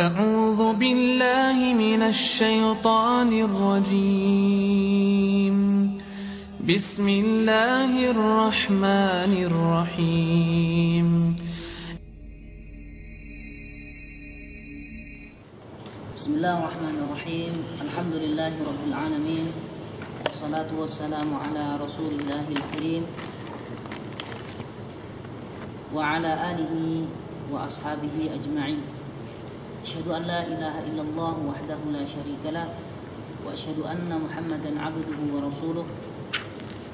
أعوذ بالله من الشيطان الرجيم بسم الله الرحمن الرحيم بسم الله الرحمن الرحيم الحمد لله رب العالمين والصلاة والسلام على رسول الله الكريم وعلى آله وأصحابه أجمعين أشهد أن لا إله إلا الله وحده لا شريك له وأشهد أن محمدا عبده ورسوله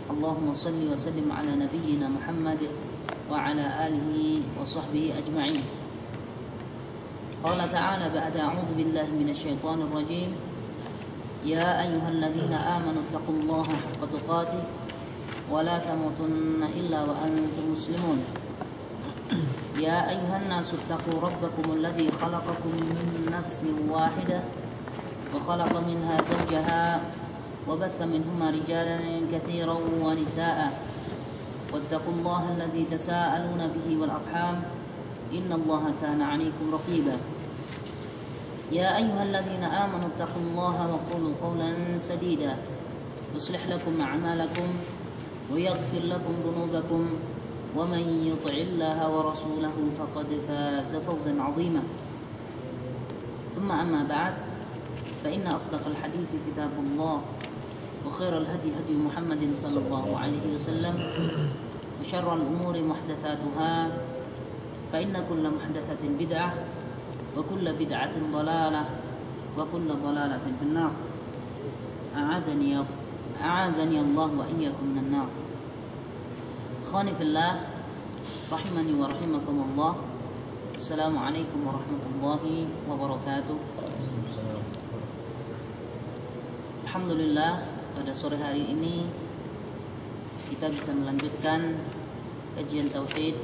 اللهم صل وسلم على نبينا محمد وعلى آله وصحبه أجمعين. قال تعالى بعد أعوذ بالله من الشيطان الرجيم يا أيها الذين آمنوا اتقوا الله حق تقاته ولا تموتن إلا وأنتم مسلمون يا أيها الناس اتقوا ربكم الذي خلقكم من نفس واحدة وخلق منها زوجها وبث منهما رجالا كثيرا ونساء واتقوا الله الذي تساءلون به والأرحام إن الله كان عليكم رقيبا يا أيها الذين آمنوا اتقوا الله وقولوا قولا سديدا يصلح لكم أعمالكم ويغفر لكم ذنوبكم ومن يطع الله ورسوله فقد فاز فوزا عظيما ثم أما بعد فإن أصدق الحديث كتاب الله وخير الهدي هدي محمد صلى الله عليه وسلم وشر الأمور محدثاتها فإن كل محدثة بدعة وكل بدعة ضلالة وكل ضلالة في النار أعاذني الله وإياكم من النار. Ikhwani fillah rahimani wa rahimakumullah. Assalamualaikum warahmatullahi wabarakatuh. Alhamdulillah, pada sore hari ini kita bisa melanjutkan kajian tauhid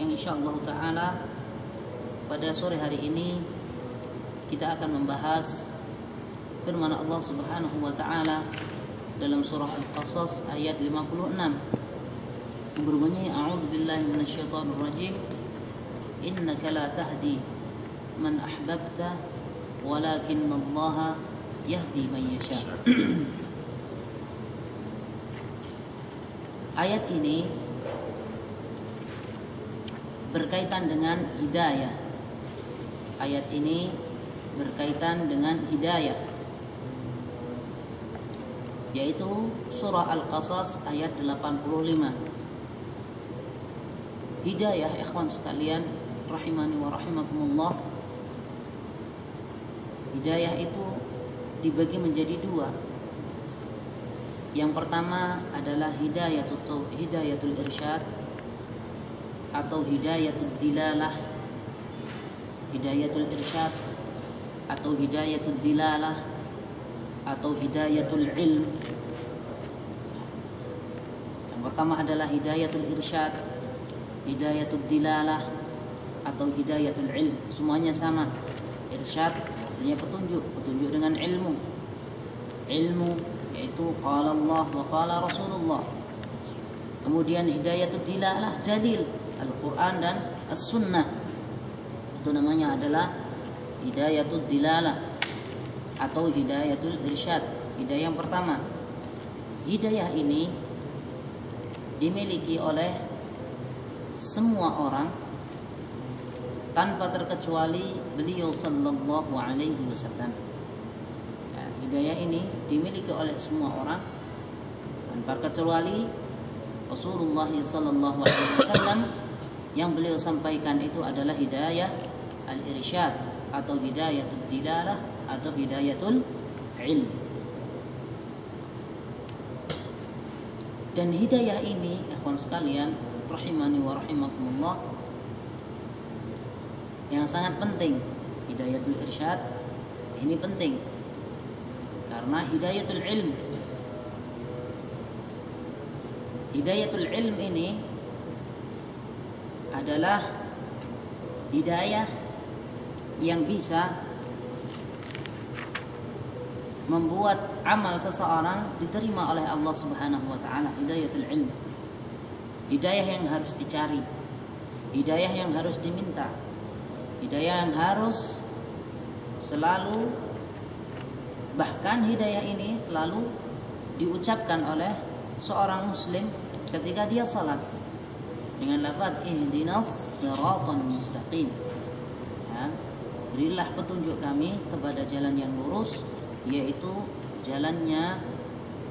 yang insyaallah taala pada sore hari ini kita akan membahas firman Allah Subhanahu wa taala dalam surah Al-Qasas ayat 56 berbunyi a'udzu billahi minasyaitonir rajim innaka la tahdi man ahbabta walakinallaha yahdi man yasha. Ayat ini berkaitan dengan hidayah. Ayat ini berkaitan dengan hidayah, yaitu surah Al-Qasas ayat 85. Hidayah, ikhwan sekalian rahimani wa rahimakumullah, hidayah itu dibagi menjadi dua. Yang pertama adalah hidayatul irsyad atau hidayatul dilalah. Hidayatul irsyad atau hidayatul dilalah atau hidayatul ilm. Yang pertama adalah hidayatul irsyad, hidayatul dilalah atau hidayatul ilm. Semuanya sama. Irsyad artinya petunjuk, petunjuk dengan ilmu. Ilmu yaitu qala Allah wa qala Rasulullah. Kemudian hidayatul dilalah, dalil Al-Quran dan As-Sunnah. Itu namanya adalah hidayatul dilalah atau hidayatul irsyad. Hidayah yang pertama. Hidayah ini dimiliki oleh semua orang tanpa terkecuali beliau sallallahu alaihi wasallam. Hidayah ini dimiliki oleh semua orang tanpa terkecuali Rasulullah sallallahu alaihi wasallam. Yang beliau sampaikan itu adalah hidayah al-irsyad atau hidayatul dilalah atau hidayatul ilm. Dan hidayah ini, ikhwan sekalian rahimani wa rahimakumullah, yang sangat penting. Hidayatul irsyad ini penting karena hidayatul ilm. Hidayatul ilm ini adalah hidayah yang bisa membuat amal seseorang diterima oleh Allah Subhanahu wa taala. Hidayatul ilm, hidayah yang harus dicari, hidayah yang harus diminta, Hidayah yang harus selalu, bahkan hidayah ini selalu diucapkan oleh seorang muslim ketika dia salat dengan lafaz ihdinas siratal mustaqim. Ya, berilah petunjuk kami kepada jalan yang lurus, yaitu jalannya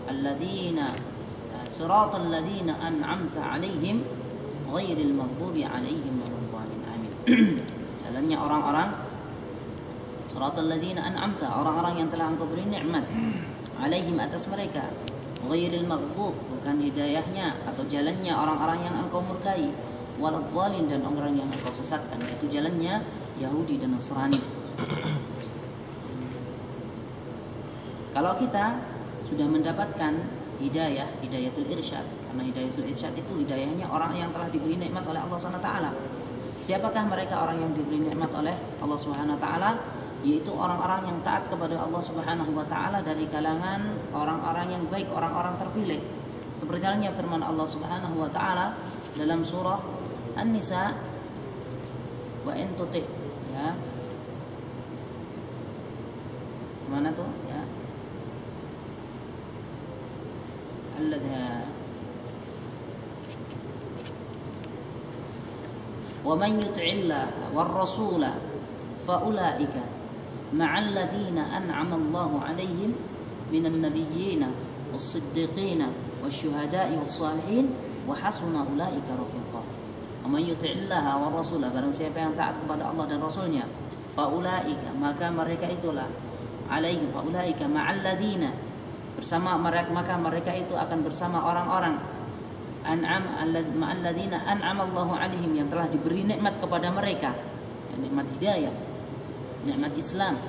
alladzina siratal ladzina an'amta 'alaihim ghairil maghdubi 'alaihim waladdallin. Amin. Jalannya orang-orang siratal ladzina an'amta, orang-orang yang telah Engkau beri nikmat, 'alaihim atas mereka, ghairil maghdub, bukan hidayahnya atau jalannya orang-orang yang Engkau murkai, waladdallin, dan orang yang Engkau sesatkan, yaitu jalannya Yahudi dan Nasrani. Kalau kita sudah mendapatkan hidayatul irsyad, karena hidayatul irsyad itu hidayahnya orang yang telah diberi nikmat oleh Allah SWT. Siapakah mereka orang yang diberi nikmat oleh Allah SWT? Yaitu orang-orang yang taat kepada Allah Subhanahu wa taala dari kalangan orang-orang yang baik, orang-orang terpilih. Seperti halnya firman Allah Subhanahu wa taala dalam surah An-Nisa, wa in tuti, ya. Mana tuh, ya? Alladha wa man yuti'illah war rasula fa ulaika ma'al ladzina an'ama Allahu 'alaihim minan nabiyyin was-siddiqin wasyuhada'i was-salihin wa hasuna ulaika rafiqa. Wa man yuti'illaha war rasula, barang siapa yang taat kepada Allah dan Rasulnya, fa ulaika, maka mereka itulah, alaihim fa ulaika ma'al ladzina, bersama mereka, maka mereka itu akan bersama orang-orang ma'al ladzina an'ama Allahu 'alaihim, yang telah diberi nikmat kepada mereka, nikmat hidayah, nikmat Islam,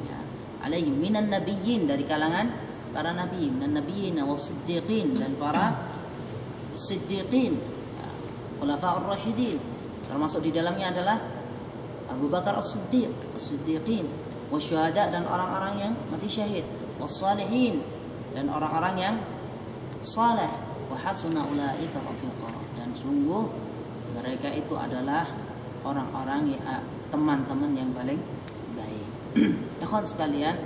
ya. Alaihim minan nabiyyin, dari kalangan para nabi, minan nabiyyin was-siddiqin, dan para siddiqin, ya. Khulafaur rasyidin, termasuk di dalamnya adalah Abu Bakar as-Siddiq, as-siddiqin, wasyuhada, dan orang-orang yang mati syahid, was-salihin, dan orang-orang yang saleh, wa hasuna ulaika rafiqa, dan sungguh mereka itu adalah orang-orang yang teman-teman yang paling baik. Ikhwan sekalian,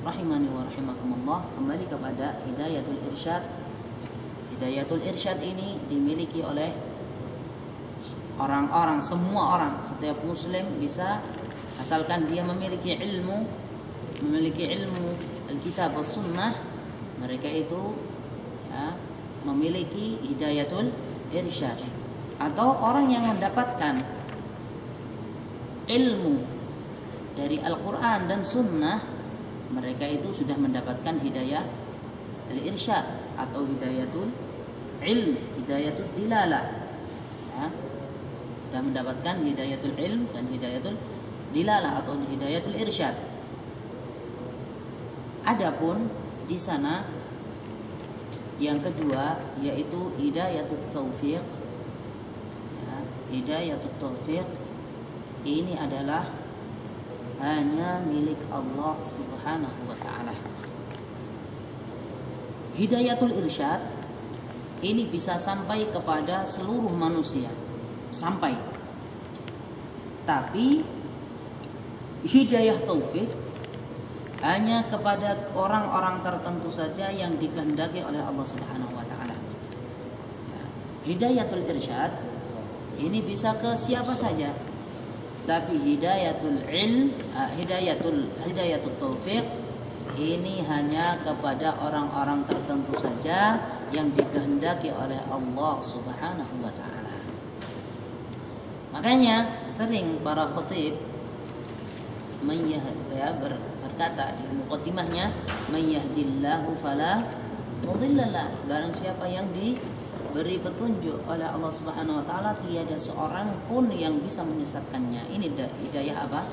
rahimani wa rahimakumullah, kembali kepada hidayatul irsyad. Hidayatul irsyad ini dimiliki oleh orang-orang, semua orang, setiap muslim bisa, asalkan dia memiliki ilmu Alkitab was sunnah, mereka itu, ya, memiliki hidayatul irsyad. Atau orang yang mendapatkan ilmu dari Al-Quran dan Sunnah, mereka itu sudah mendapatkan hidayah al-irsyad atau hidayatul ilm, hidayatul dilalah, ya. Sudah mendapatkan hidayatul ilm dan hidayatul dilalah atau hidayatul irsyad. Adapun di sana yang kedua yaitu hidayatul taufiq, ya. Hidayatul taufiq ini adalah hanya milik Allah Subhanahu wa ta'ala. Hidayatul irsyad ini bisa sampai kepada seluruh manusia, sampai. Tapi hidayah taufik hanya kepada orang-orang tertentu saja yang dikehendaki oleh Allah Subhanahu wa ta'ala. Hidayatul irsyad ini bisa ke siapa saja. Tapi hidayatul ilm, hidayatul taufiq ini hanya kepada orang-orang tertentu saja yang dikehendaki oleh Allah Subhanahu wa ta'ala. Makanya sering para khatib berkata di muqaddimahnya, "Man yahdillahu fala mudhillalah." Barang siapa yang diberi petunjuk oleh Allah Subhanahu wa taala, tiada seorang pun yang bisa menyesatkannya. Ini hidayah apa?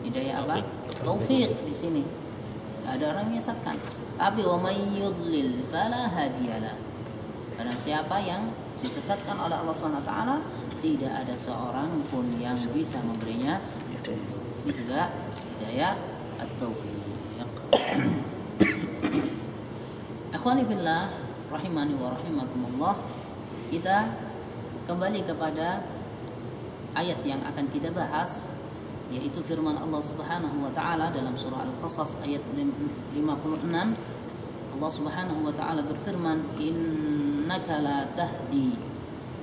Hidayah apa? Taufik di sini. Tidak ada orang menyesatkan. Tapi wa may yudlil fala hadiyalah. Barang siapa yang disesatkan oleh Allah Subhanahu wa taala, tidak ada seorang pun yang bisa memberinya petunjuk. Ini juga hidayah at-taufiq. Ikhwani fillah, rahimani wa rahimakumullah, kita kembali kepada ayat yang akan kita bahas, yaitu firman Allah Subhanahu wa taala dalam surah Al-Qasas ayat 56. Allah Subhanahu wa taala berfirman, "Innaka la tahdi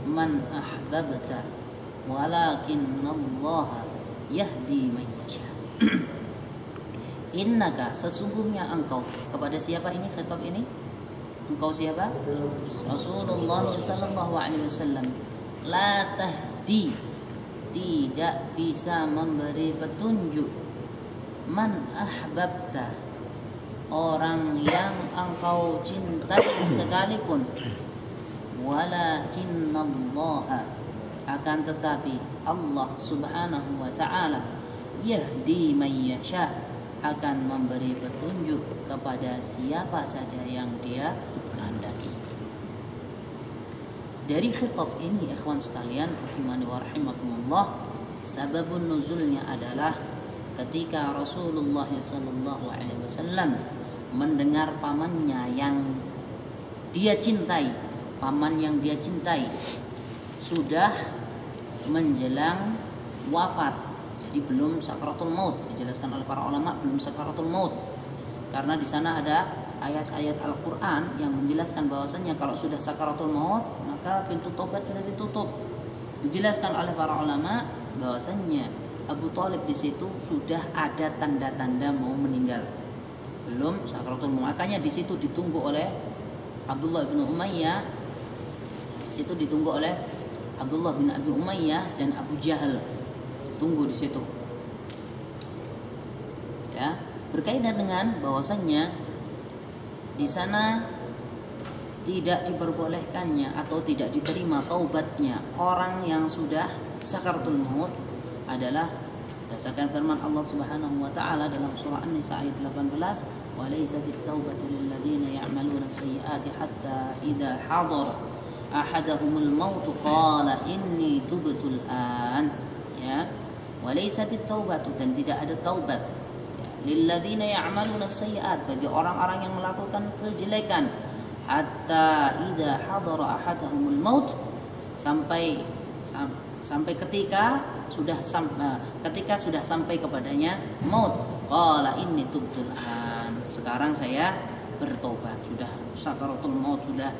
man ahbabta, walakinnallaha yahdi man yasha." Innaka, sesungguhnya engkau. Kepada siapa ini khitab ini? Engkau siapa? Rasulullah sallallahu alaihi wasallam. La tahdi, tidak bisa memberi petunjuk, man ahbabta, orang yang engkau cintai sekalipun, walakinnallaha, akan tetapi Allah Subhanahu wa taala, yahdi man yasha, akan memberi petunjuk kepada siapa saja yang Dia kehendaki. Dari khitab ini, ikhwan sekalian rahimani wa rahimakumullah, sababun nuzulnya adalah ketika Rasulullah sallallahu alaihi wasallam mendengar pamannya yang dia cintai, paman yang dia cintai sudah menjelang wafat. Jadi belum sakaratul maut, dijelaskan oleh para ulama belum sakaratul maut. Karena di sana ada ayat-ayat Al-Qur'an yang menjelaskan bahwasanya kalau sudah sakaratul maut maka pintu tobat sudah ditutup. Dijelaskan oleh para ulama bahwasanya Abu Thalib di situ sudah ada tanda-tanda mau meninggal, belum sakaratul maut. Makanya di situ ditunggu oleh Abdullah bin Umayyah. Di situ ditunggu oleh Abdullah bin Abi Umayyah dan Abu Jahal. Tunggu di situ. Ya, berkaitan dengan bahwasanya di sana tidak diperbolehkannya atau tidak diterima taubatnya orang yang sudah sakaratul maut adalah berdasarkan firman Allah Subhanahu wa taala dalam surah An-Nisa ayat 18, "Wa laysatit taubatu lil ladzina ya'maluna as-sayyi'ati hatta idza hadara ahadahumul maut qala inni tubtul an." Ya, wa laysatit taubatu, dan tidak ada taubat lil ladzina ya'maluna as-sayyi'at, bagi orang-orang yang melakukan kejelekan, hatta idza hadara ahadahumul maut, sampai ketika sudah sampai kepadanya maut, qala inni tubtul an, sekarang saya bertobat. Sudah sakaratul maut, sudah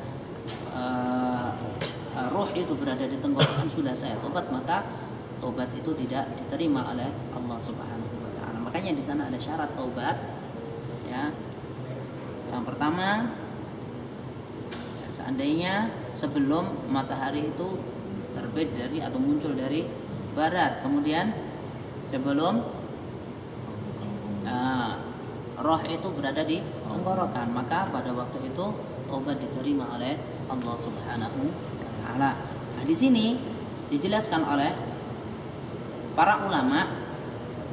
roh itu berada di tenggorokan, sudah saya tobat, maka tobat itu tidak diterima oleh Allah Subhanahu wa taala. Makanya di sana ada syarat taubat. Ya. Yang pertama, ya, seandainya sebelum matahari itu terbit dari atau muncul dari barat, kemudian sebelum roh itu berada di tenggorokan, maka pada waktu itu taubat diterima oleh Allah Subhanahu wa taala. Nah, di sini dijelaskan oleh para ulama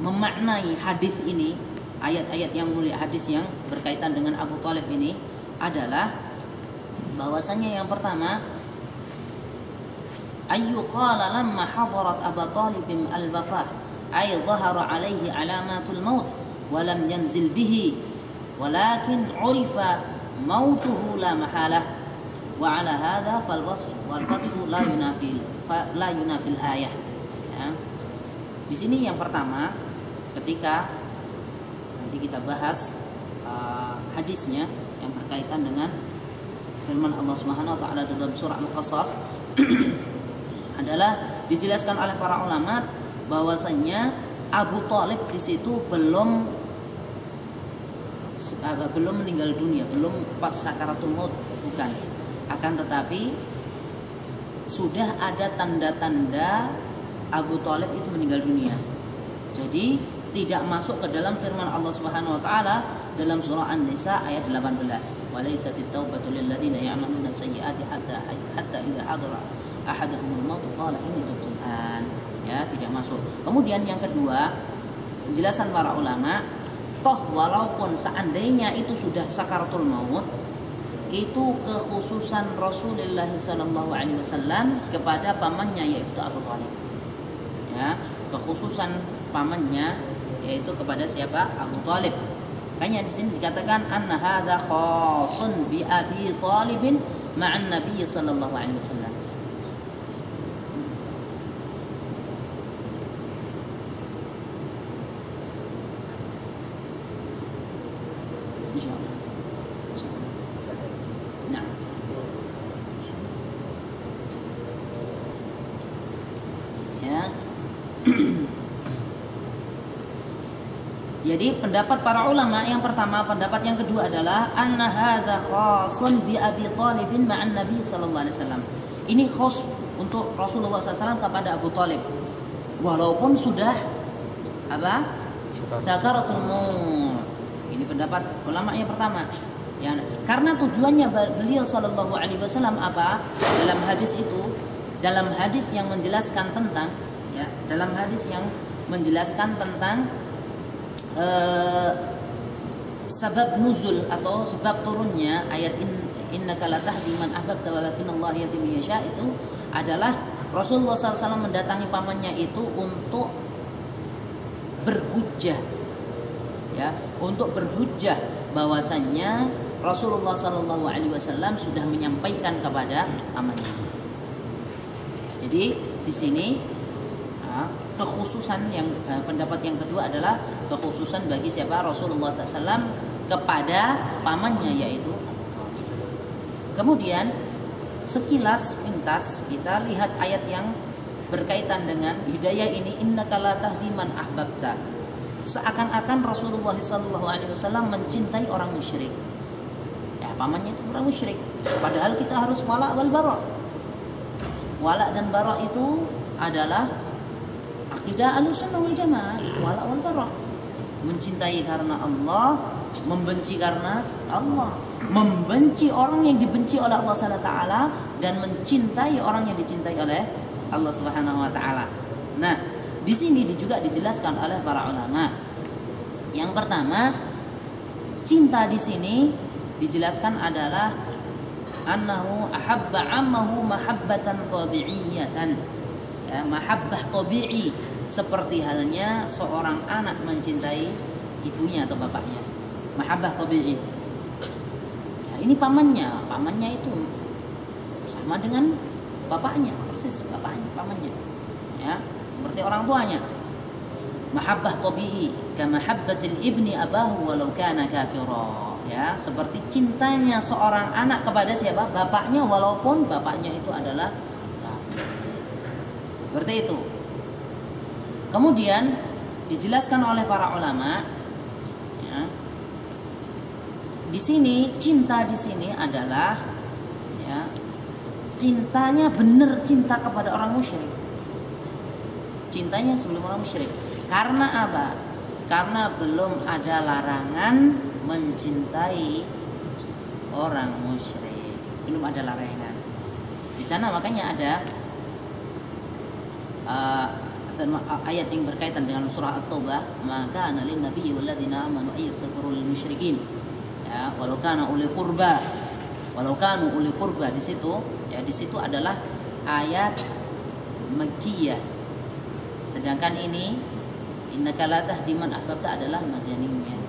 memaknai hadis ini, ayat-ayat yang mulia, hadis yang berkaitan dengan Abu Thalib ini adalah bahwasanya yang pertama, ayyuqala lamma hadarat Abu Thalib al-wafah ay dhahara alaihi alamatul maut wa lam yanzil bihi walakin urifa mautuhu la mahalah wa ala hadha fal wasfu la yunafi al-ayah. Ya. Di sini yang pertama, ketika nanti kita bahas hadisnya yang berkaitan dengan firman Allah Subhanahu wa taala dalam surah Al-Qasas adalah dijelaskan oleh para ulama bahwasanya Abu Thalib di situ belum meninggal dunia, belum pas sakaratul maut, bukan. Akan tetapi sudah ada tanda-tanda Abu Thalib itu meninggal dunia. Jadi tidak masuk ke dalam firman Allah Subhanahu wa taala dalam surah An-Nisa ayat 18. Wa laysatit taubatu lil ladzina ya'maluna sayyi'ati hatta idza hadara ahaduhumul maut qala inni tubtu an. Ya, tidak masuk. Kemudian yang kedua, penjelasan para ulama, toh walaupun seandainya itu sudah sakaratul maut, itu kekhususan Rasulullah sallallahu alaihi wasallam kepada pamannya yaitu Abu Thalib. Ya, kekhususan pamannya yaitu kepada siapa? Abu Thalib. Makanya di sini dikatakan anna hadza khasun bi Abi Thalib ma'an Nabi sallallahu alaihi wasallam. insyaallah. Nah. Ya. Jadi pendapat para ulama yang pertama, pendapat yang kedua adalah anna hadza khasun bi Abi Thalib ma'an Nabi sallallahu alaihi wasallam. Ini khas untuk Rasulullah SAW kepada Abu Thalib. Walaupun sudah apa? Sakaratul maut. Ini pendapat ulama yang pertama. Ya, karena tujuannya beliau sallallahu alaihi wasallam apa? Dalam hadis itu, dalam hadis yang menjelaskan tentang ya, dalam hadis yang menjelaskan tentang sebab nuzul atau sebab turunnya ayat innaka la tahdi man ahbabta walakinallahu yahdi man yasha itu adalah Rasulullah SAW mendatangi pamannya itu untuk berhujjah, ya, untuk berhujjah bahwasannya Rasulullah SAW sudah menyampaikan kepada pamannya. Jadi di sini kekhususan yang pendapat yang kedua adalah kekhususan bagi siapa? Rasulullah SAW kepada pamannya, yaitu Abu Thalib. Kemudian sekilas pintas kita lihat ayat yang berkaitan dengan hidayah ini, innaka la tahdi man ahbabta. Seakan-akan Rasulullah SAW mencintai orang musyrik. Ya, pamannya itu orang musyrik. Padahal kita harus wala wal bara. Wala dan bara itu adalah akidah Ahlussunnah wal Jamaah, wala wal bara. Mencintai karena Allah, membenci karena Allah. Membenci orang yang dibenci oleh Allah Subhanahu wa taala dan mencintai orang yang dicintai oleh Allah Subhanahu wa taala. Nah, di sini juga dijelaskan oleh para ulama. Yang pertama, cinta di sini dijelaskan adalah annahu ahabba ammahu mahabbatan tabi'iyatan. Ya, mahabbah tabi'i, seperti halnya seorang anak mencintai ibunya atau bapaknya. Mahabbah tabi'i. Ya, ini pamannya itu sama dengan bapaknya, persis bapaknya, pamannya. Ya, seperti orang tuanya. Mahabbah tabi'i kama habbatil ibni abahu walau kana kafira. Ya, seperti cintanya seorang anak kepada siapa? Bapaknya, walaupun bapaknya itu adalah kafir. Seperti itu. Kemudian dijelaskan oleh para ulama, ya, di sini cinta di sini adalah, ya, cintanya benar cinta kepada orang musyrik. Cintanya sebelum orang musyrik. Karena apa? Karena belum ada larangan mencintai orang musyrik. Belum ada larangan. Di sana makanya ada ayat yang berkaitan dengan surah At-Taubah, maka analin nabiyyi walladzina amanu ayastaghfirul lil musyrikin. Ya, walau kana uli qurba. Walau kanu uli qurba, di situ, ya, di situ adalah ayat Makkiyah. Sedangkan ini innaka la tahdi man ahbabta adalah madaniyah.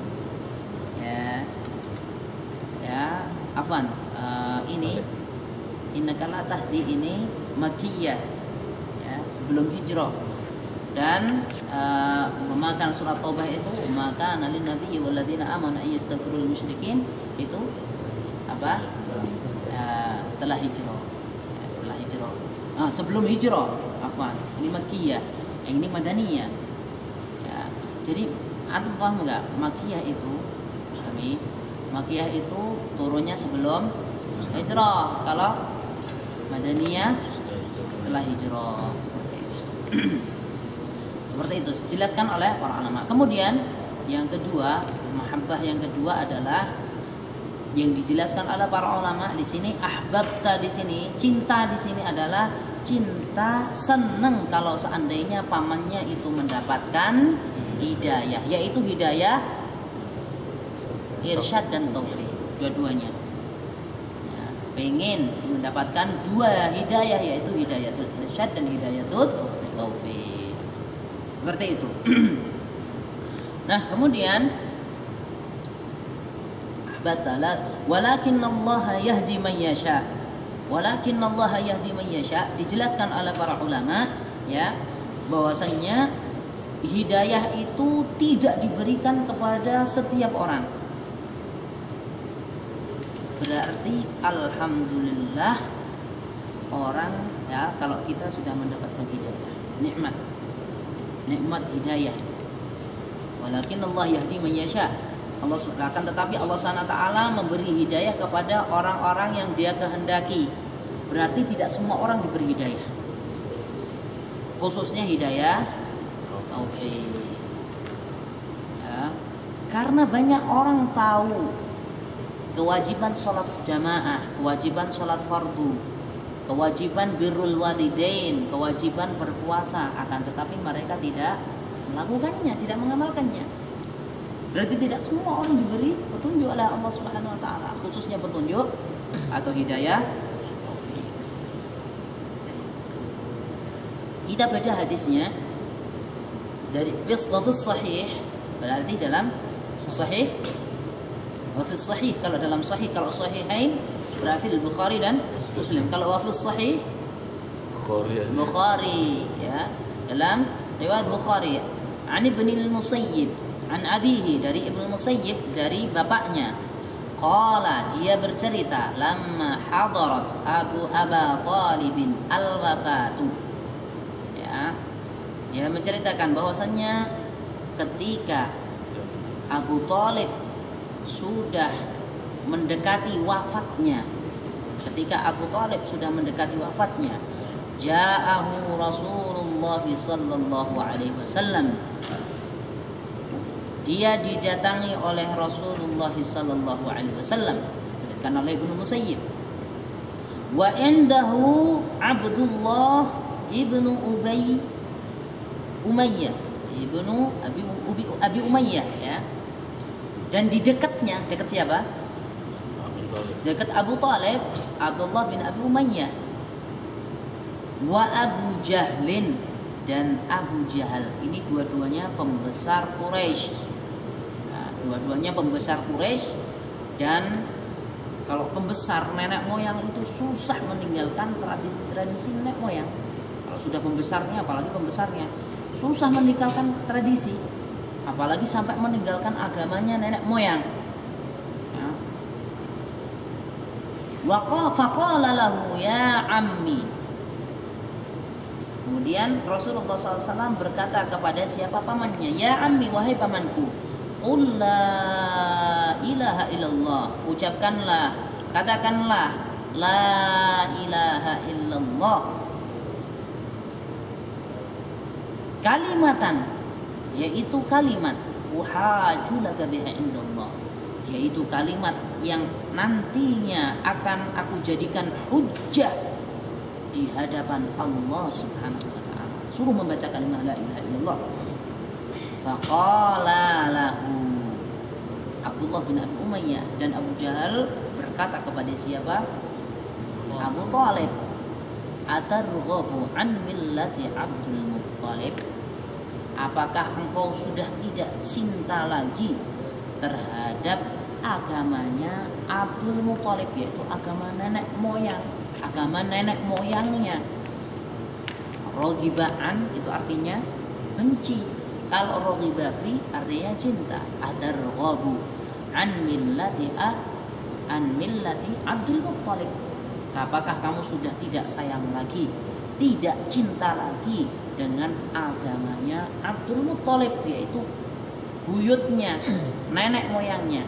Ya, afwan. Ini innaka la tahdi ini Makkiyah, ya, sebelum hijrah. Dan memakan surat Taubah itu maka nalin nabiyyi walladzina amanu ayastaghfirul musyrikin itu apa? Setelah hijrah. Ya, setelah hijrah. Sebelum hijrah, afwan. Ini Makkiyah, yang ini madaniyah. Ya, jadi antum paham enggak? Makkiyah itu, pahami? Makkiyah itu turunnya sebelum hijrah. Kalau madaniyah setelah hijrah, seperti itu. Seperti itu dijelaskan oleh para ulama. Kemudian yang kedua, mahabbah yang kedua adalah yang dijelaskan oleh para ulama di sini, ahbabta di sini, cinta di sini adalah cinta senang kalau seandainya pamannya itu mendapatkan hidayah, yaitu hidayah irsyad dan taufik, dua-duanya. Ya, pengen mendapatkan dua hidayah, yaitu hidayatul irsyad dan hidayatul taufik. Seperti itu. Nah, kemudian batala walakinallaha yahdi man yasha. Walakinallaha yahdi man yasha dijelaskan oleh para ulama, ya, bahwasanya hidayah itu tidak diberikan kepada setiap orang. berarti alhamdulillah orang ya kalau kita sudah mendapatkan hidayah, nikmat hidayah. Walakin Allah yahdi man yasha. Allah akan tetapi Allah SWT memberi hidayah kepada orang-orang yang Dia kehendaki. Berarti tidak semua orang diberi hidayah. Khususnya hidayah taufik. Ya. Karena banyak orang tahu kewajiban sholat jamaah, kewajiban sholat fardu, kewajiban birrul walidain, kewajiban berpuasa, akan tetapi mereka tidak melakukannya, tidak mengamalkannya. Berarti tidak semua orang diberi petunjuk oleh Allah Subhanahu wa taala, khususnya petunjuk atau hidayah taufik. Kita baca hadisnya dari fis sahih, berarti dalam sahih. Wafis sahih, kalau dalam sahih, kalau sahihain berarti Bukhari dan Muslim. Kalau wafis sahih Bukhari ya, dalam riwayat Bukhari an Ibnu al-Musayyib an abihi, dari Ibnu al-Musayyib dari bapaknya, qala, dia bercerita, lamma hadarat Aba Talib al-wafatu, ya, dia menceritakan bahwasannya ketika Abu Talib sudah mendekati wafatnya, ja'ahu Rasulullah sallallahu alaihi wasallam, dia didatangi oleh Rasulullah sallallahu alaihi wasallam, disebutkan oleh Ibnu Musayyib, wa indahu Abdullah ibnu Umayyah ibnu Abi Umayyah, ya. Dan di dekatnya, dekat siapa? Dekat Abu Talib, Abdullah bin Abi Umayyah. Wa Abu Jahlin, dan Abu Jahal. Ini dua-duanya pembesar Quraisy. Nah, dua-duanya pembesar Quraisy, dan kalau pembesar nenek moyang itu susah meninggalkan tradisi nenek moyang. Kalau sudah pembesarnya, apalagi pembesarnya, susah meninggalkan tradisi. Apalagi sampai meninggalkan agamanya nenek moyang. Ya. Faqala lahu ya ammi. Kemudian Rasulullah SAW berkata kepada siapa pamannya, ya ammi, wahai pamanku, qul la ilaha illallah, ucapkanlah, katakanlah la ilaha illallah, kalimatan, yaitu kalimat, uhaju laka biha indallah, yaitu kalimat yang nantinya akan aku jadikan hujjah di hadapan Allah Subhanahu wa taala. Suruh membaca kalimat la ilaha illallah. Faqala lahu Abdullah bin Abi Umayyah, dan Abu Jahal berkata kepada siapa? Abu Talib, atarghabu an millati Abdul Muttalib? Apakah engkau sudah tidak cinta lagi terhadap agamanya Abdul Muttalib, yaitu agama nenek moyang, agama nenek moyangnya? Roghibaan itu artinya benci. Kalau roghibafi artinya cinta. Atarghabu an millati Abdul Muttalib. Apakah kamu sudah tidak sayang lagi, tidak cinta lagi dengan agamanya Abdul Muttalib, yaitu buyutnya, nenek moyangnya?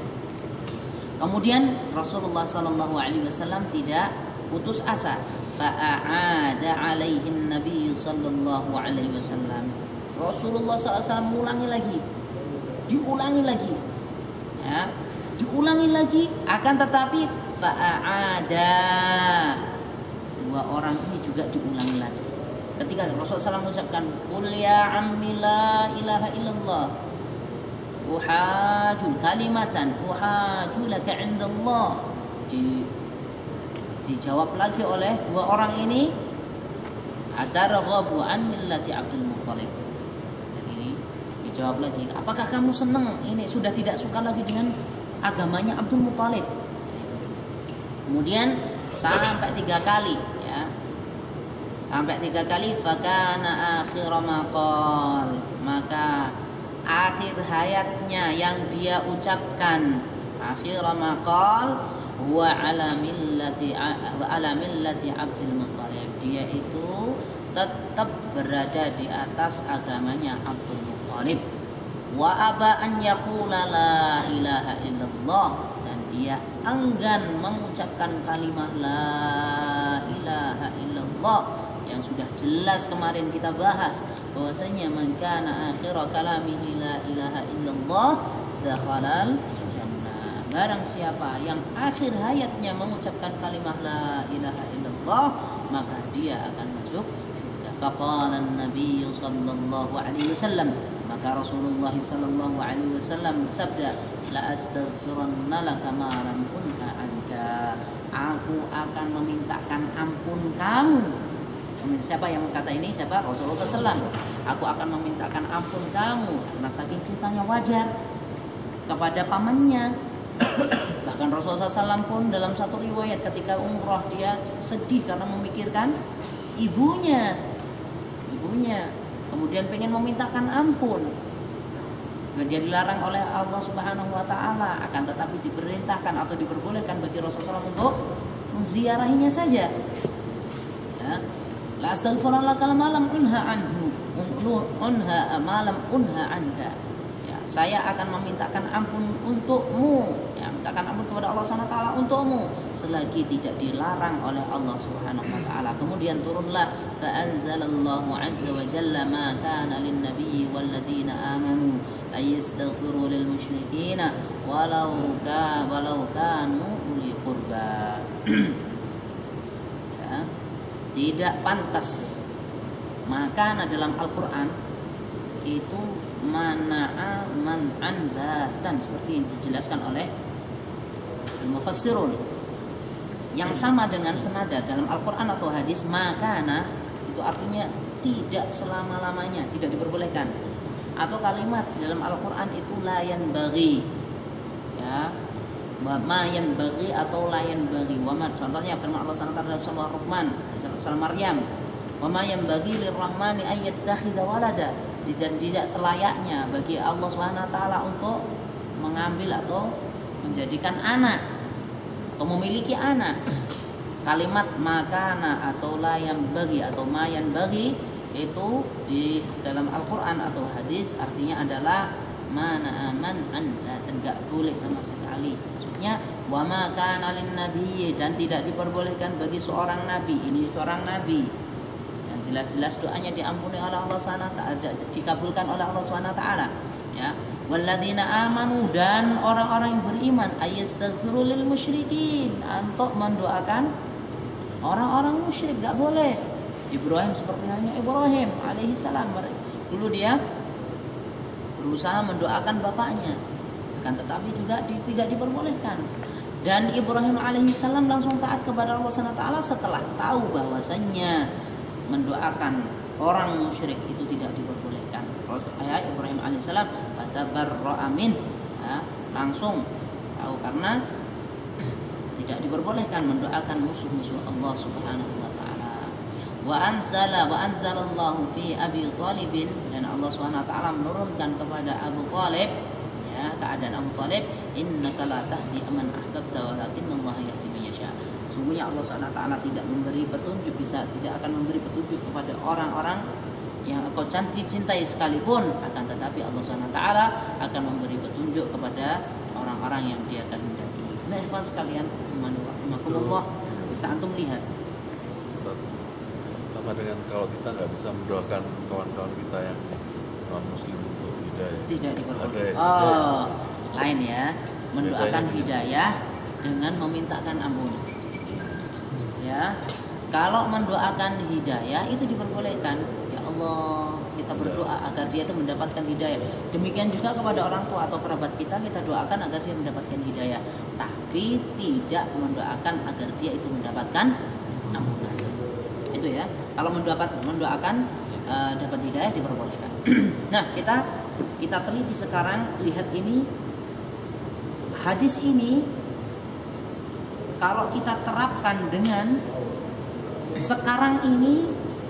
Kemudian Rasulullah SAW tidak putus asa. Fa'aada alaihin Nabi sallallahu alaihi wasallam. Rasulullah SAW diulangi lagi, ya, diulangi lagi. Akan tetapi fa'aada, dua orang ini juga diulangi lagi. Ketika Rasulullah SAW mengucapkan qul ya ammi la ilaha illallah uhajul kalimatan uhajulaka indallah, dijawab lagi oleh dua orang ini, atarghabu an millati Abdul Muttalib. Jadi dijawab lagi, apakah kamu senang ini, sudah tidak suka lagi dengan agamanya Abdul Muttalib? Kemudian sampai 3 kali, ya. Sampai 3 kali, fakana akhir maqal, maka akhir hayatnya yang dia ucapkan, akhir maqal, huwa ala millati Abdul Muttalib. Dia itu tetap berada di atas agamanya Abdul Muttalib. Wa aba an yaqula la ilaha illallah, dan dia enggan mengucapkan kalimat la ilaha illallah yang sudah jelas kemarin kita bahas bahwasanya man kana akhir kalamihi la ilaha illallah dakhalal jannah. Barang siapa yang akhir hayatnya mengucapkan kalimat la ilaha illallah, maka dia akan masuk surga. Faqala an-nabiy sallallahu alaihi wasallam, maka Rasulullah sallallahu alaihi wasallam bersabda, la astaghfiranna laka ma lam unha anka. Aku akan memintakan ampun kamu. Siapa yang berkata ini? Siapa? Rasulullah SAW. Aku akan memintakan ampun kamu, karena saking cintanya wajar kepada pamannya. Bahkan Rasulullah SAW pun dalam satu riwayat ketika umrah dia sedih karena memikirkan ibunya. Kemudian pengen memintakan ampun. Dia dilarang oleh Allah Subhanahu wa taala, akan tetapi diperintahkan atau diperbolehkan bagi Rasulullah SAW untuk menziarahinya saja. Ya. La astaghfirullah kalau malam unha anhu malam unha anka. Ya, saya akan memintakan ampun untukmu, ya, mintakan ampun kepada Allah Subhanahu wa taala untukmu selagi tidak dilarang oleh Allah Subhanahu wa taala. Kemudian turunlah fa anzalallahu azza wa jalla ma kana lin nabiyyi wal ladzina amanu ay yastaghfiru lil musyrikin walau kanu uli qurba. Ya. Tidak pantas. Maka dalam Al-Quran itu mana'a man'an batan, seperti yang dijelaskan oleh al-mufassirun, yang sama dengan senada dalam Al-Quran atau hadis. Makana itu artinya tidak selama-lamanya, tidak diperbolehkan. Atau kalimat dalam Al-Quran itu layan bagi, ya, mayan bagi atau layan bagi. Contohnya firman Allah SWT dalam surah Ar-Rahman, surah Maryam, wa mayan bagi lirrahmani ayyattakhidha walada, dan tidak selayaknya bagi Allah Subhanahu wa taala untuk mengambil atau menjadikan anak atau memiliki anak. Kalimat makana atau layan bagi atau mayan bagi itu di dalam Al-Quran atau hadis artinya adalah mana aman anda, tidak boleh sama sekali. Maksudnya wa ma kana lin nabi, dan tidak diperbolehkan bagi seorang nabi. Ini seorang nabi yang jelas-jelas doanya diampuni oleh Allah Subhanahu wa taala, dikabulkan oleh Allah Subhanahu wa taala, ya. Walladzina amanu, dan orang-orang yang beriman, ayastaghfiru lil musyrikin, untuk mendoakan orang-orang musyrik. Gak boleh. Ibrahim seperti halnya Ibrahim alaihi salam, dulu dia berusaha mendoakan bapaknya, akan tetapi juga tidak diperbolehkan. Dan Ibrahim alaihissalam langsung taat kepada Allah SWT setelah tahu bahwasannya mendoakan orang musyrik itu tidak diperbolehkan. Ayat Ibrahim alaihissalam fatabarra'a min, ya, langsung tahu karena tidak diperbolehkan mendoakan musuh-musuh Allah Subhanahu wa taala. Wa anzalallahu fi Abi Thalib, dan Allah Subhanahu wa taala menurunkan kepada Abu Thalib, ya, keadaan Abu Thalib, innaka la tahdi man ahbabta walakinnallaha yahdi man yasha. Sungguhnya Allah Subhanahu wa taala tidak memberi petunjuk, tidak akan memberi petunjuk kepada orang-orang yang engkau cintai sekalipun, akan tetapi Allah Subhanahu wa taala akan memberi petunjuk kepada orang-orang yang Dia kehendaki. Nah, ikhwan sekalian, rahimakumullah, bisa antum lihat sama dengan kalau kita nggak bisa mendoakan kawan-kawan kita yang non muslim untuk hidayah, tidak diperbolehkan. Hidayah. Lain ya, mendoakan hidayah dengan memintakan ampun. Ya, kalau mendoakan hidayah itu diperbolehkan. Ya Allah, kita berdoa agar dia itu mendapatkan hidayah. Demikian juga kepada orang tua atau kerabat kita doakan agar dia mendapatkan hidayah. Tapi tidak mendoakan agar dia itu mendapatkan ampunan. Itu ya. Kalau mendoakan dapat hidayah diperbolehkan. Nah, kita teliti sekarang, lihat ini hadis ini, kalau kita terapkan dengan sekarang ini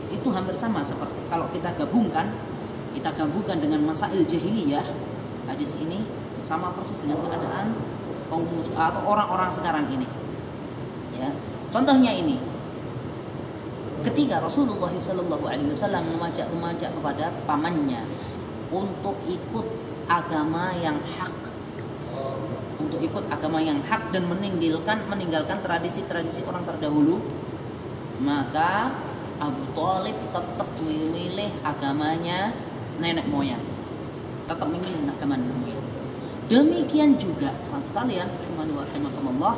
itu hampir sama seperti kalau kita gabungkan dengan masail jahiliyah. Hadis ini sama persis dengan keadaan atau orang-orang sekarang ini. Ya, contohnya ini, ketika Rasulullah SAW mengajak kepada pamannya untuk ikut agama yang hak, dan meninggalkan tradisi-tradisi orang terdahulu, maka Abu Thalib tetap memilih agamanya nenek moyang. Demikian juga teman sekalian, rahimakumullah,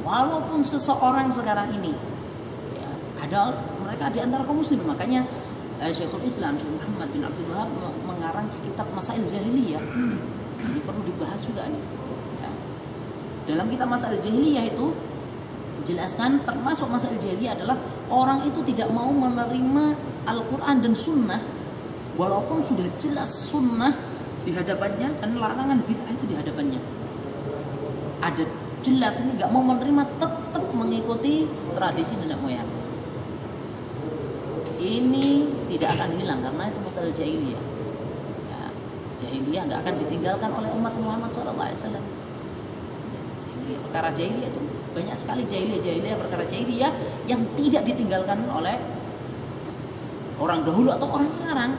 walaupun seseorang sekarang ini ya, ada mereka di antara kaum muslimin, makanya Syekhul Islam Syekh Muhammad bin Abdul Wahab mengarang kitab Masail Jahiliyah. Ini perlu dibahas juga nih. Ya. Dalam kitab Masail Jahiliyah itu dijelaskan, termasuk Masail Jahiliyah adalah orang itu tidak mau menerima Al-Quran dan Sunnah walaupun sudah jelas Sunnah di hadapannya dan larangan bid'ah itu di hadapannya. Ada jelas ini nggak mau menerima, tetap mengikuti tradisi nenek moyang. Ini tidak akan hilang karena itu masalah jahiliyah. Ya, jahiliyah nggak akan ditinggalkan oleh umat Muhammad SAW. Perkara jahiliyah itu banyak sekali, perkara jahiliyah yang tidak ditinggalkan oleh orang dahulu atau orang sekarang.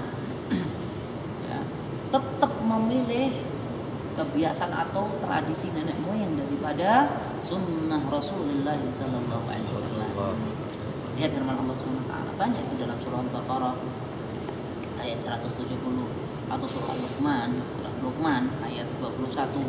Ya, tetap memilih kebiasaan atau tradisi nenek moyang daripada sunnah Rasulullah SAW. Lihat firman Allah SWT banyak itu dalam surah Al-Baqarah ayat 170 atau surah Luqman ayat 21.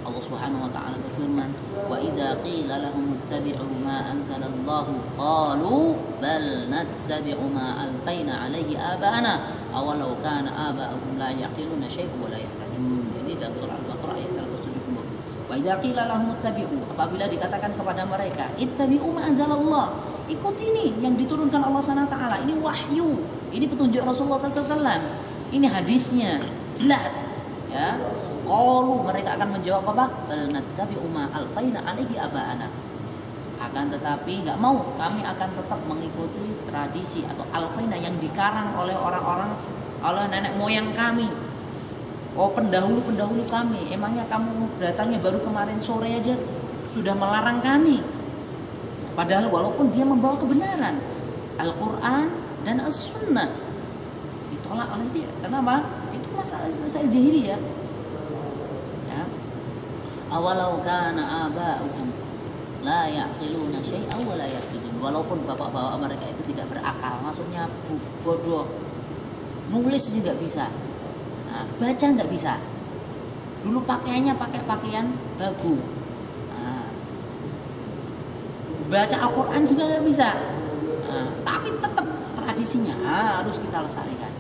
Allah Subhanahu wa taala berfirman, "Wa idza qila lahum ittabi'u ma anzalallahu qalu bal nattabi'u ma alfaina 'alaihi aba'ana awalau kana aba'uhum la yaqiluna syai'an wa la yahtadun." Ini dalam surah Al-Baqarah ayat 170. Wa idza qila lahum ittabi'u, apabila dikatakan kepada mereka, ittabi'u ma anzalallah, ikuti ini yang diturunkan Allah Subhanahu wa taala, ini wahyu, ini petunjuk Rasulullah SAW, ini hadisnya jelas, ya. Qalu, mereka akan menjawab apa? Bal nattabi'u ma alfaina 'alaihi aba'ana. Akan tetapi enggak mau, kami akan tetap mengikuti tradisi atau alfaina yang dikarang oleh orang-orang, oleh nenek moyang kami. Oh, pendahulu kami. Emangnya kamu datangnya baru kemarin sore aja sudah melarang kami. Padahal walaupun dia membawa kebenaran, Al-Quran dan As-Sunnah ditolak oleh dia. Kenapa? Itu masalah jahiliyah. Ya. Awalau kana aba'uhum la ya'qiluna syai'an wa la yahtadun. Walaupun bapak-bapak mereka itu tidak berakal, maksudnya bodoh. Nulis sih nggak bisa. Nah, baca nggak bisa. Dulu pakaiannya pakai pakaian bagu. Baca Al-Quran juga nggak bisa. Nah, tapi tetap tradisinya harus kita lestarikan.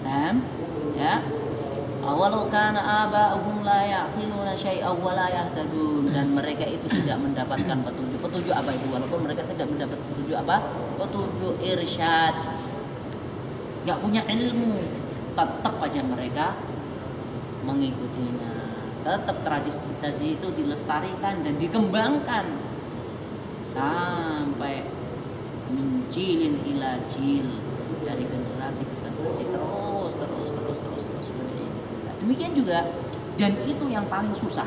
Nah, ya. Awalau kana aba'uhum la ya'qiluna syai'an wa la yahtadun, dan mereka itu tidak mendapatkan petunjuk. Petunjuk apa itu? Walaupun mereka tidak mendapat petunjuk apa? Petunjuk irsyad. Enggak punya ilmu, tetap aja mereka mengikutinya. Tetap tradisi itu dilestarikan dan dikembangkan sampai mencilin ila jil, dari generasi ke generasi terus. Demikian juga, dan itu yang paling susah,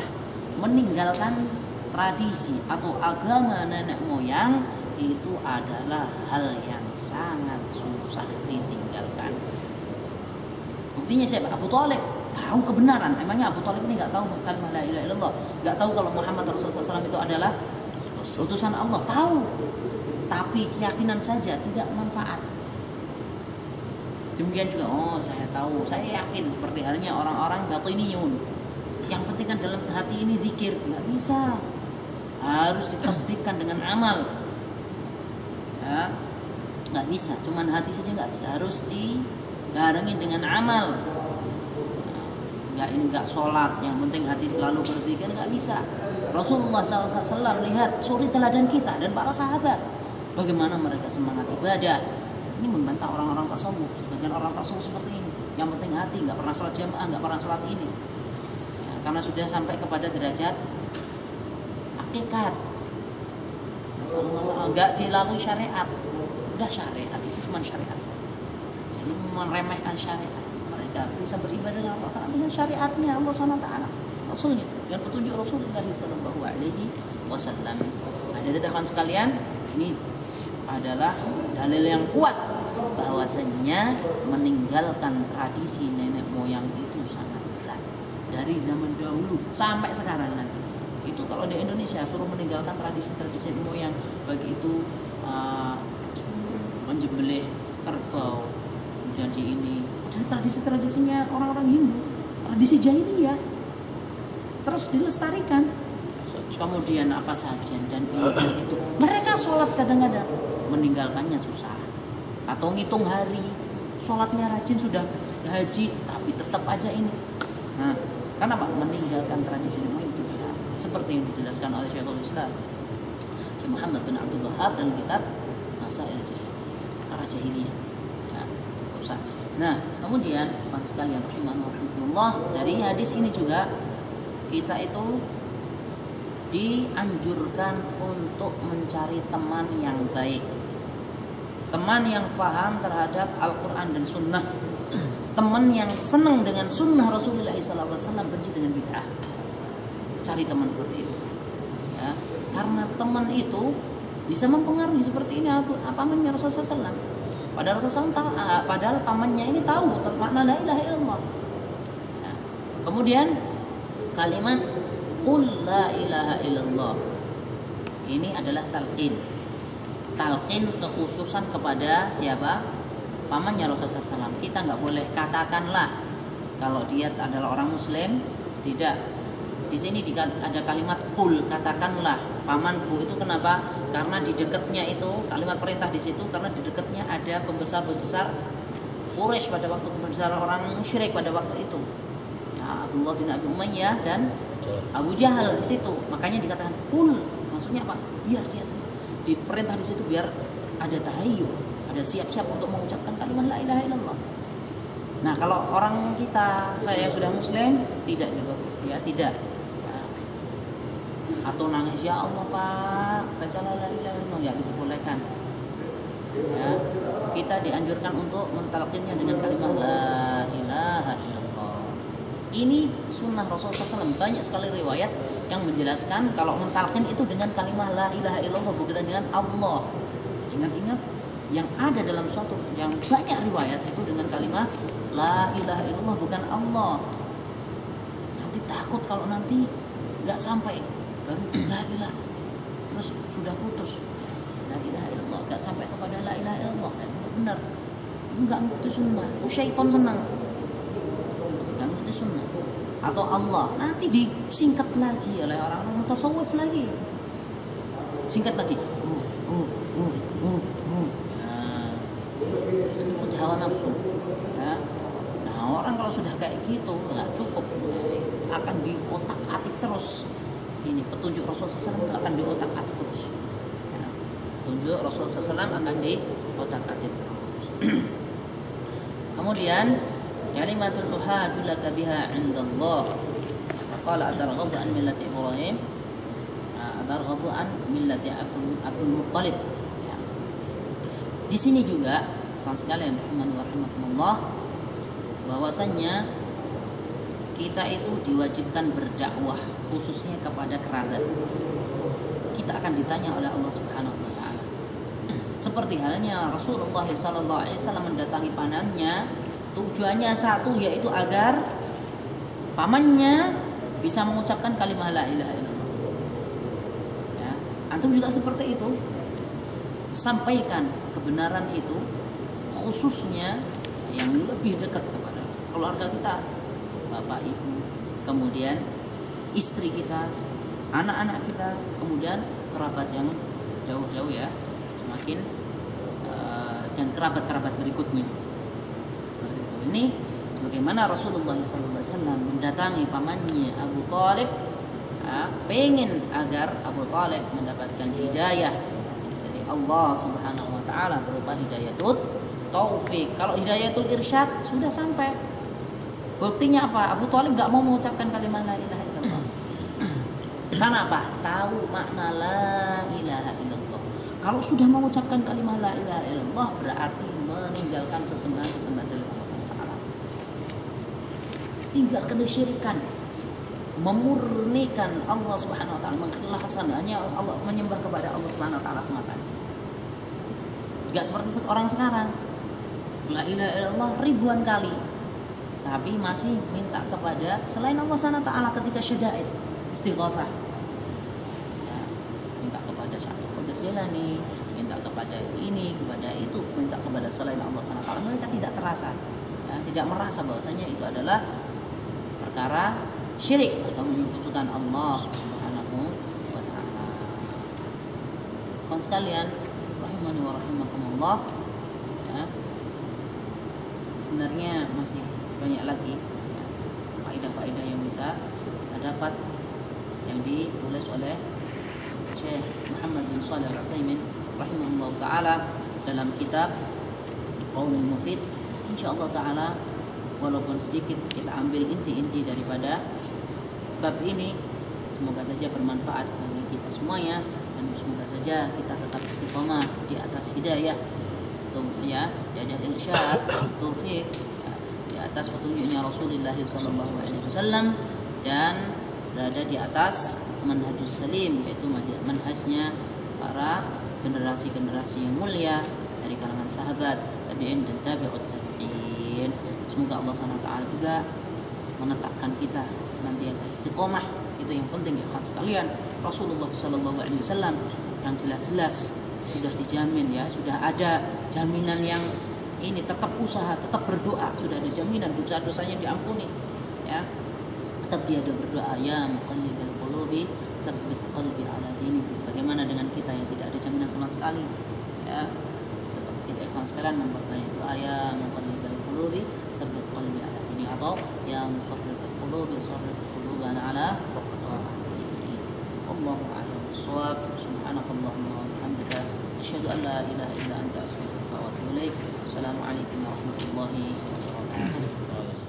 meninggalkan tradisi atau agama nenek moyang itu adalah hal yang sangat susah ditinggalkan. Buktinya siapa? Abu Thalib tahu kebenaran. Emangnya Abu Thalib ini nggak tahu kalimat la ilaha illallah, nggak tahu kalau Muhammad Rasulullah SAW itu adalah utusan Allah? Tahu, tapi keyakinan saja tidak manfaat. Demikian juga, oh saya tahu, saya yakin, seperti halnya orang-orang batiniyun. Yang penting kan dalam hati ini zikir, nggak bisa, harus ditatbikkan dengan amal. Ya, nggak bisa, cuman hati saja nggak bisa, harus dibarengi dengan amal. Nggak, ini nggak sholat, yang penting hati selalu berzikir, nggak bisa. Rasulullah SAW lihat suri teladan kita dan para sahabat, bagaimana mereka semangat ibadah. Ini membantah orang-orang tasawuf. Sebagian orang tasawuf seperti ini, yang penting hati, nggak pernah sholat jamaah, nggak pernah sholat ini, ya, karena sudah sampai kepada derajat hakikat. Masalah nggak dilalui syariat, udah syariat itu cuma syariat saja. Jadi meremehkan syariat. Mereka bisa beribadah dengan Allah dengan syariatnya Allah SWT. Rasulnya, dengan petunjuk Rasulullah Sallallahu Alaihi Wasallam. Hadirin sekalian, ini adalah dalil yang kuat bahwasanya meninggalkan tradisi nenek moyang itu sangat berat dari zaman dahulu sampai sekarang nanti. Itu kalau di Indonesia suruh meninggalkan tradisi-tradisi moyang, baik itu menjembelih kerbau, kemudian di ini, dan tradisi-tradisinya orang-orang Hindu, tradisi jahiliyah, terus dilestarikan. Kemudian apa sajian dan ini dan itu, mereka sholat kadang-kadang meninggalkannya susah, atau ngitung hari, sholatnya rajin, sudah haji tapi tetap aja ini. Nah, karena apa? Meninggalkan tradisi itu ya, seperti yang dijelaskan oleh Syekhul Islam Syekh Muhammad bin Abdul Wahhab dalam kitab Masail Jahiliyah, perkara jahiliyah. Ya, usah. Nah, kemudian teman sekalian rahimahullah, dari hadis ini juga kita itu dianjurkan untuk mencari teman yang baik, teman yang faham terhadap Al-Quran dan Sunnah, teman yang senang dengan Sunnah Rasulullah SAW, benci dengan bid'ah. Cari teman seperti itu, ya, karena teman itu bisa mempengaruhi seperti ini pamannya Rasulullah SAW. Padahal Rasulullah padahal pamannya ini tahu makna la ilaha illallah. Ya. Kemudian kalimat Qul la ilaha illallah ini adalah talqin kekhususan kepada siapa? Pamannya Rasulullah SAW. Kita nggak boleh katakanlah kalau dia adalah orang Muslim, tidak. Di sini ada kalimat qul, katakanlah pamanku. Itu kenapa? Karena di dekatnya itu kalimat perintah di situ, karena di dekatnya ada pembesar Quraisy pada waktu, pembesar orang musyrik pada waktu itu. Ya, Abdullah bin Abi Umayyah dan Abu Jahal di situ. Makanya dikatakan qul, maksudnya apa? Biar dia diperintah di situ, biar ada tahayyul, ada siap-siap untuk mengucapkan kalimat la ilaha illallah. Nah, kalau orang kita, saya sudah muslim, tidak juga, ya tidak. Ya. Atau nangis, ya Allah Pak, baca la ilaha illallah, ya diperbolehkan. Ya, kita dianjurkan untuk mentalqinnya dengan kalimat la ilaha illallah. Ini sunnah Rasulullah SAW. Banyak sekali riwayat yang menjelaskan kalau mentalqin itu dengan kalimat la ilaha illallah, bukan dengan Allah. Ingat-ingat yang ada dalam suatu yang banyak riwayat itu dengan kalimat la ilaha illallah, bukan Allah. Nanti takut kalau nanti nggak sampai, baru la ilaha, terus sudah putus la ilaha illallah, nggak sampai kepada la ilaha illallah. Itu benar, nggak itu sunnah. Syaitan senang, nggak itu sunnah. Atau Allah nanti disingkat lagi oleh orang-orang mutasawwif lagi, singkat lagi. Mengikuti hawa nafsu, ya. Nah, orang kalau sudah kayak gitu nggak cukup, akan diotak-atik terus. Ini petunjuk Rasulullah SAW itu akan diotak-atik terus, ya. Petunjuk Rasulullah SAW akan diotak-atik terus. Kemudian kalimatul uhaju laka biha indallah, qala adarghabu an millati Ibrahim, adarghabu an millati Abdul Muttalib. Di sini juga kawan sekalian rahimahullah, bahwasannya kita itu diwajibkan berdakwah khususnya kepada kerabat. Kita akan ditanya oleh Allah Subhanahu wa taala. Seperti halnya Rasulullah SAW mendatangi pamannya, tujuannya satu, yaitu agar pamannya bisa mengucapkan kalimat la ilaha illallah. Ya, antum juga seperti itu. Sampaikan kebenaran itu khususnya yang lebih dekat kepada keluarga kita, bapak ibu, kemudian istri kita, anak-anak kita, kemudian kerabat yang jauh-jauh, ya, semakin dan kerabat-kerabat berikutnya. Seperti itu. Ini sebagaimana Rasulullah SAW mendatangi pamannya Abu Talib, pengen agar Abu Talib mendapatkan hidayah Allah Subhanahu wa taala berupa hidayatul taufik. Kalau hidayatul irsyad sudah sampai. Buktinya apa? Abu Thalib enggak mau mengucapkan kalimat la ilaha illallah. Karena apa? Tahu makna la ilaha illallah. Kalau sudah mengucapkan kalimat la ilaha illallah berarti meninggalkan sesembahan selain Allah Subhanahu wa taala. Tinggalkan kesyirikan. memurnikan Allah Subhanahu wa taala, mengikhlaskan hanya Allah, menyembah kepada Allah Subhanahu wa taala semata. Enggak seperti orang sekarang. La ilaha illallah ribuan kali, tapi masih minta kepada selain Allah Subhanahu wa taala ketika syada'id, istighatsah. Ya, minta kepada Syekh Qadir Jilani, minta kepada ini, kepada itu, minta kepada selain Allah Subhanahu wa taala. Mereka tidak terasa, ya, tidak merasa bahwasanya itu adalah perkara syirik atau menyekutukan Allah Subhanahu wa taala. Kawan sekalian, rahimani wa rahimakumullah, ya. Sebenarnya masih banyak lagi, ya, faedah-faedah yang bisa kita dapat yang ditulis oleh Syekh Muhammad bin Shalih Al-Utsaimin rahimahullah taala dalam kitab Qaulul Mufid. Insyaallah taala walaupun sedikit kita ambil inti-inti daripada bab ini, semoga saja bermanfaat bagi kita semuanya, dan semoga saja kita tetap istiqomah di atas hidayah, ya, di atas irsyad, taufik, di atas petunjuknya Rasulullah sallallahu alaihi wasallam, dan berada di atas manhajus salim, yaitu manhajnya para generasi-generasi yang mulia dari kalangan sahabat, tabi'in dan tabi'ut tabi'in. Semoga Allah SWT juga menetapkan kita senantiasa istiqomah. Itu yang penting ya kan sekalian. Rasulullah SAW yang jelas-jelas sudah dijamin, ya, sudah ada jaminan yang ini, tetap usaha, tetap berdoa, sudah ada jaminan dosa-dosanya diampuni, ya. Tetap dia ada berdoa, ya muqallibal qulubi tsabbit qalbi ala dinik. Bagaimana dengan kita yang tidak ada jaminan sama sekali, ya? Tetap kita ikhwan sekalian memperbanyak doa, ya muqallibal qulubi tsabbit qalbi ala dinik, atau ya musarrifal qulubi sarrif qulubana ala ta'atik. Wallahu a'lam bissawab. Subhanakallahumma wa bihamdika asyhadu an la ilaha illa anta astaghfiruka wa atubu ilaik. Assalamualaikum warahmatullahi wabarakatuh.